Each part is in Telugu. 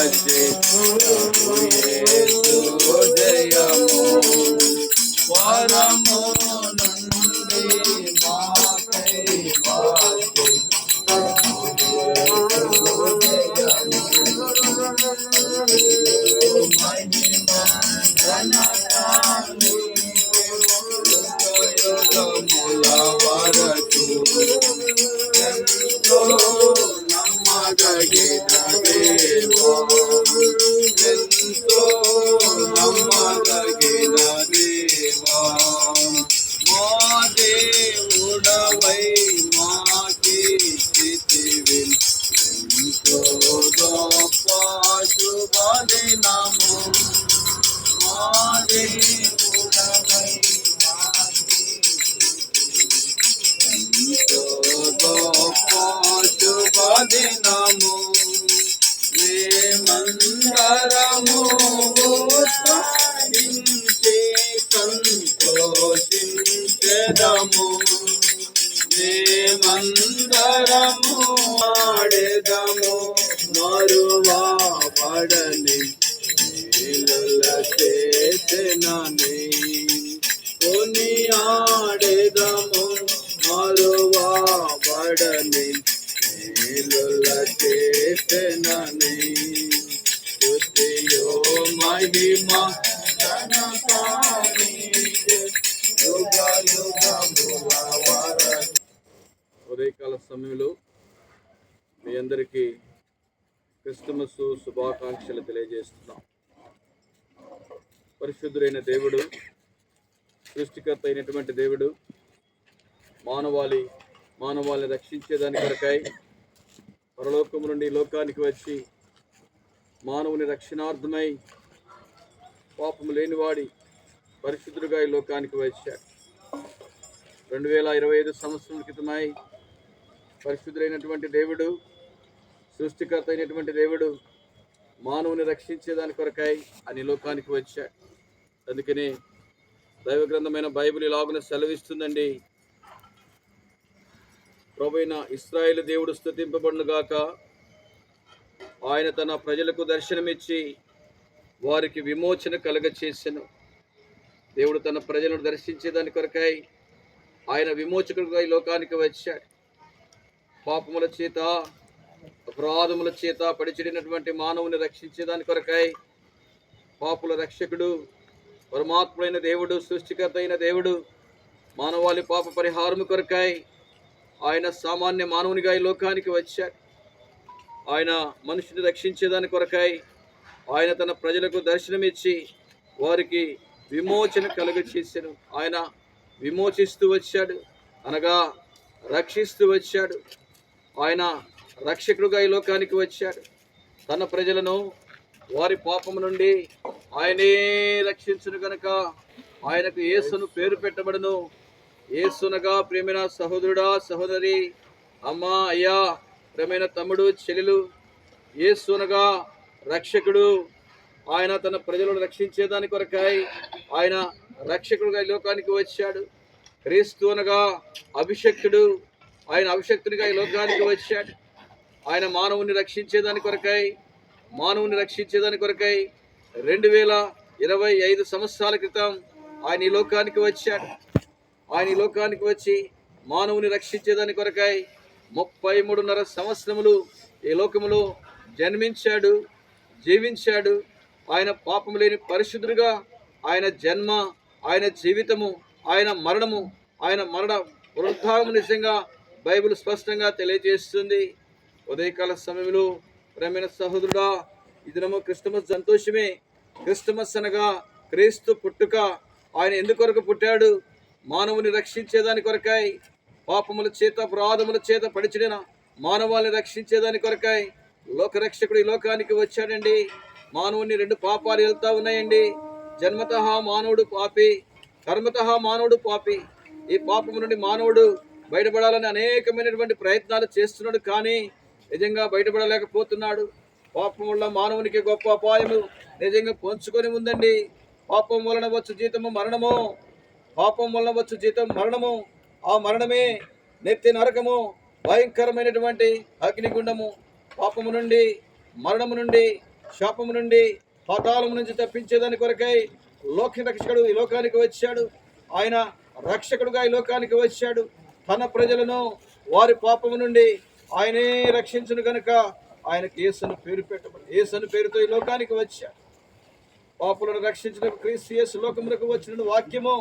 వచ్చే యేసు జయము పరము నుండి మాకై వచ్చే మహిమ ఘనత యుగముల వరకు ఎంతో నమ్మదగిన దేవా, ఎంతో నమ్మదగిన దేవా, మా దేవుడవై మాకిచ్చితివి ఎంతో గొప్ప శుభదినము. మా దేవుడవై ఎంతో గొప్ప శుభదినము. మేమందరము ఉత్సాహించి సంతోషించెదము. మేమందరము ఆడెదము మరువబడని మేలుల చేసెనని. కొనియాడెదము మరువబడని మేలుల చేసెనని. స్తుతియో మహిమ ఘనత నీకే యుగ యుగముల వరకు. ఉదయకాల సమయంలో మీ అందరికీ క్రిస్మస్ శుభాకాంక్షలు తెలియజేస్తున్నాం. పరిశుద్ధుడైన దేవుడు, సృష్టికర్త అయినటువంటి దేవుడు మానవాళిని రక్షించేదాని కొరకై పరలోకము నుండి లోకానికి వచ్చి మానవుని రక్షణార్థమై పాపము లేనివాడి పరిశుద్ధుడుగా ఈ లోకానికి వచ్చాడు. 2025 సంవత్సరం క్రితమై పరిశుద్ధుడైనటువంటి దేవుడు, సృష్టికర్త అయినటువంటి దేవుడు మానవుని రక్షించేదాని కొరకై అని లోకానికి వచ్చాడు. అందుకనే దైవ గ్రంథమైన బైబిల్ ఇలాగున సెలవిస్తుందండి. ప్రభువైన ఇశ్రాయేలు దేవుడు స్తుతింపబడునుగాక. ఆయన తన ప్రజలకు దర్శనమిచ్చి వారికి విమోచన కలగచేసెను. దేవుడు తన ప్రజలను దర్శించేదాని కొరకై ఆయన విమోచకుడుగా ఈ లోకానికి వచ్చాడు. పాపముల చేత అపరాధముల చేత పడిచెడినటువంటి మానవుని రక్షించేదాని కొరకై పాపుల రక్షకుడు, పరమాత్ముడైన దేవుడు, సృష్టికర్త అయిన దేవుడు మానవాళి పాప పరిహారము కొరకై ఆయన సామాన్య మానవునిగా ఈ లోకానికి వచ్చాడు. ఆయన మనుషుని రక్షించేదాని కొరకై ఆయన తన ప్రజలకు దర్శనమిచ్చి వారికి విమోచన కలుగచేసెను. ఆయన విమోచిస్తూ వచ్చాడు, అనగా రక్షిస్తూ వచ్చాడు. ఆయన రక్షకుడుగా ఈ లోకానికి వచ్చాడు. తన ప్రజలను వారి పాపము నుండి ఆయనే రక్షించును కనుక ఆయనకు యేసును పేరు పెట్టబడును. యేసునగా ప్రేమైన సహోదరుడా, సహోదరి, అమ్మా, అయ్యా, ప్రేమైన తమ్ముడు, చెల్లెలు, యేసునగా రక్షకుడు. ఆయన తన ప్రజలను రక్షించేదాని కొరకై ఆయన రక్షకుడుగా ఈ లోకానికి వచ్చాడు. క్రీస్తు అనగా అభిషక్తుడు. ఆయన అభిషక్తునిగా ఈ లోకానికి వచ్చాడు. ఆయన మానవుని రక్షించేదాని కొరకై 2025 సంవత్సరాల క్రితం ఆయన ఈ లోకానికి వచ్చాడు. ఆయన ఈ లోకానికి వచ్చి మానవుని రక్షించేదాని కొరకై 33.5 సంవత్సరములు ఈ లోకములో జన్మించాడు, జీవించాడు. ఆయన పాపము లేని పరిశుద్ధుడుగా ఆయన జన్మ, ఆయన జీవితము, ఆయన మరణ వృద్ధాగము నిజంగా బైబిల్ స్పష్టంగా తెలియజేస్తుంది. ఉదయకాల సమయంలో ప్రేమైన సహోదరుడా, ఈ దినము క్రిస్టమస్ సంతోషమే. క్రిస్టమస్ అనగా క్రీస్తు పుట్టుక. ఆయన ఎందుకొరకు పుట్టాడు? మానవుని రక్షించేదాని కొరకై, పాపముల చేత అపరాధముల చేత పడిచెడిన మానవాళిని రక్షించేదాని కొరకై లోకరక్షకుడు ఈ లోకానికి వచ్చాడండి. మానవుని 2 పాపాలు వెళ్తా ఉన్నాయండి. జన్మతః మానవుడు పాపి, కర్మతః మానవుడు పాపి. ఈ పాపము నుండి మానవుడు బయటపడాలని అనేకమైనటువంటి ప్రయత్నాలు చేస్తున్నాడు, కానీ నిజంగా బయటపడలేకపోతున్నాడు. పాపం వల్ల మానవునికి గొప్ప అపాయము నిజంగా పొంచుకొని ఉందండి. పాపం వలన వచ్చు జీతము మరణము. పాపం వలన వచ్చు జీతం మరణము. ఆ మరణమే నెత్తి నరకము, భయంకరమైనటువంటి అగ్నిగుండము. పాపము నుండి, మరణము నుండి శాపము నుండి పాతాళము నుంచి తప్పించేదాని కొరకై రక్షకుడు ఈ లోకానికి వచ్చాడు. ఆయన రక్షకుడుగా ఈ లోకానికి వచ్చాడు. తన ప్రజలను వారి పాపము నుండి ఆయనే రక్షించును గనుక ఆయనకు యేసును పేరు పెట్టబడి యేసును పేరుతో ఈ లోకానికి వచ్చాడు. పాపులను రక్షించిన క్రీస్తు యేసు లోకమునకు వచ్చిన వాక్యము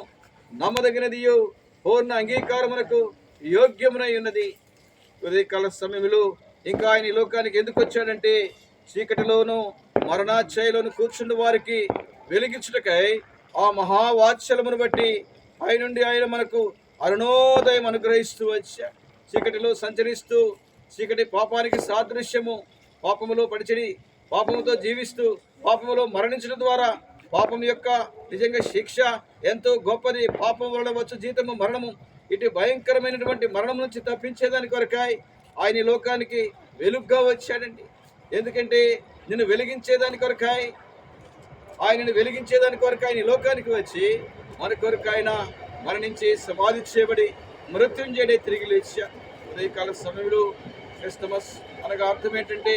నమ్మదగినదియు పూర్ణ అంగీకారమునకు యోగ్యమునై ఉన్నది. ఉదయకాల సమయంలో ఇంకా ఆయన ఈ లోకానికి ఎందుకు వచ్చాడంటే చీకటిలోను మరణాఛాయలోను కూర్చున్న వారికి వెలిగించుటకై ఆ మహావాత్సల్యమును బట్టి పైనుండి ఆయన మనకు అరుణోదయం అనుగ్రహిస్తూ వచ్చాడు. చీకటిలో సంచరిస్తూ చీకటి పాపానికి సాదృశ్యము, పాపములో పడిచెడి పాపముతో జీవిస్తూ పాపములో మరణించడం ద్వారా పాపం యొక్క నిజంగా శిక్ష ఎంతో గొప్పది. పాపం వలన వచ్చు జీతము మరణము. ఇటు భయంకరమైనటువంటి మరణం నుంచి తప్పించేదాని కొరకాయ ఆయన ఈ లోకానికి వెలుగుగా వచ్చాడండి. ఎందుకంటే నిన్ను వెలిగించేదాని కొరకాయ ఆయనను వెలిగించేదాని కొరకు ఆయన ఈ లోకానికి వచ్చి మన కొరకు ఆయన మరణించి సమాధి చేయబడి మృత్యుంజయుడై తిరిగి లేచాడు. ఉదయకాల సమయంలో క్రిస్టమస్ అనగా అర్థం ఏంటంటే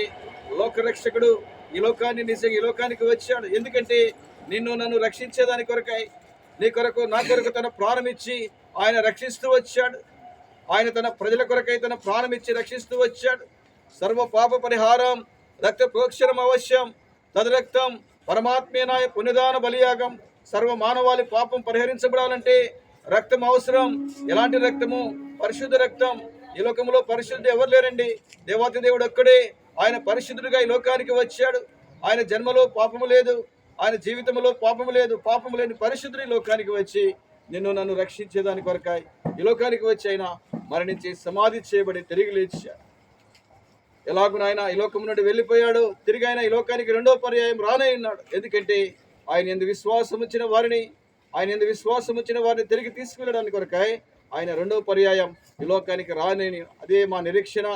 లోకరక్షకుడు ఈ లోకాన్ని నిజంగా ఈ లోకానికి వచ్చాడు. ఎందుకంటే నిన్ను నన్ను రక్షించేదాని కొరకై నీ కొరకు నా కొరకు తన ప్రాణం ఇచ్చి ఆయన రక్షిస్తూ వచ్చాడు. ఆయన తన ప్రజల కొరకై తన ప్రాణం ఇచ్చి రక్షిస్తూ వచ్చాడు. సర్వ పాప పరిహారం రక్త ప్రోక్షణం అవశ్యం. తదరక్తం పరమాత్మేనాయ పుణ్యదాన బలియాగం. సర్వ మానవాళి పాపం పరిహరించబడాలంటే రక్తం అవసరం. ఎలాంటి రక్తము? పరిశుద్ధ రక్తం. ఈ లోకంలో పరిశుద్ధుడు ఎవరు లేరండి. దేవాతి దేవుడు ఒక్కడే. ఆయన పరిశుద్ధుడిగా ఈ లోకానికి వచ్చాడు. ఆయన జన్మలో పాపము లేదు, ఆయన జీవితంలో పాపము లేదు. పాపము లేని పరిశుద్ధుడు ఈ లోకానికి వచ్చి నిన్ను నన్ను రక్షించేదాని కొరకాయ ఈ లోకానికి వచ్చి ఆయన మరణించి సమాధి చేయబడి తిరిగి లేచాడు. ఎలాగూ ఆయన ఈ లోకం నుండి వెళ్ళిపోయాడు, తిరిగి ఆయన ఈ లోకానికి రెండో పర్యాయం రానే ఉన్నాడు. ఎందుకంటే ఆయన ఎందు విశ్వాసం వచ్చిన వారిని తిరిగి తీసుకువెళ్ళడానికి కొరకాయ ఆయన రెండో పర్యాయం ఈ లోకానికి రానేని. అదే మా నిరీక్షణ,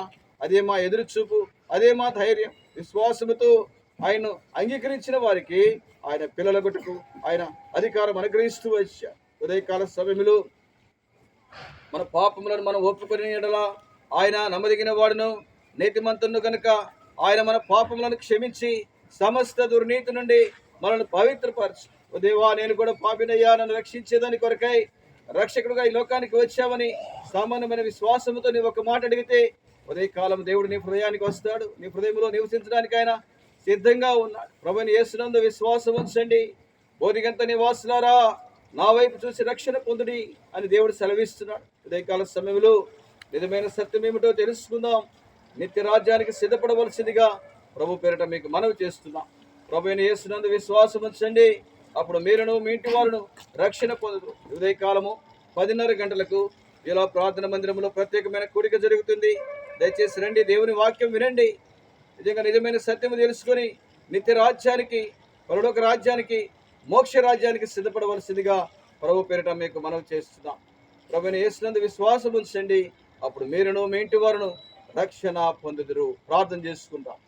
అదే మా ఎదురు చూపు, అదే మా ధైర్యం. విశ్వాసముతో ఆయన్ను అంగీకరించిన వారికి ఆయన పిల్లల గుట్టుకు ఆయన అధికారం అనుగ్రహిస్తూ వచ్చాడు. ఉదయకాల సమయంలో మన పాపములను మనం ఒప్పుకొని ఎడలా ఆయన నమ్మదగిన వాడును నీతిమంతును కనుక ఆయన మన పాపములను క్షమించి సమస్త దుర్నీతి నుండి మనల్ని పవిత్రపరచు. దేవా, నేను కూడా పాపినయ్యా, నన్ను రక్షించేదాని కొరకై రక్షకుడుగా ఈ లోకానికి వచ్చామని సామాన్యమైన విశ్వాసముతో నీవు ఒక మాట అడిగితే ఉదయకాలం దేవుడు నీ హృదయానికి వస్తాడు. నీ హృదయంలో నివసించడానికి ఆయన సిద్ధంగా ఉన్నాడు. ప్రభుని యేసునందు విశ్వాసం ఉంచండి. బోధిగంత నివాసులారా, నా వైపు చూసి రక్షణ పొందుడి అని దేవుడు సెలవిస్తున్నాడు. ఉదయకాల సమయంలో నిజమైన సత్యం ఏమిటో తెలుసుకుందాం. నిత్య రాజ్యానికి సిద్ధపడవలసిందిగా ప్రభు పేరిట మీకు మనవి చేస్తున్నాం. ప్రభుని యేసునందు విశ్వాసం ఉంచండి. అప్పుడు మీరును మీ ఇంటి వారును రక్షణ పొందుదు. ఉదయకాలము 10:30 గంటలకు ఇలా ప్రార్థన మందిరంలో ప్రత్యేకమైన కూడిక జరుగుతుంది. దయచేసి రండి, దేవుని వాక్యం వినండి. నిజమైన సత్యము తెలుసుకొని నిత్య రాజ్యానికి, పరలోక రాజ్యానికి, మోక్ష రాజ్యానికి సిద్ధపడవలసిందిగా ప్రభు పేరిట మీకు మనవి చేస్తున్నాం. ప్రభుని యేసునందు విశ్వాసం ఉంచండి. అప్పుడు మీరును మీ ఇంటి వారును రక్షణ పొందుదురు. ప్రార్థన చేసుకుంటాం.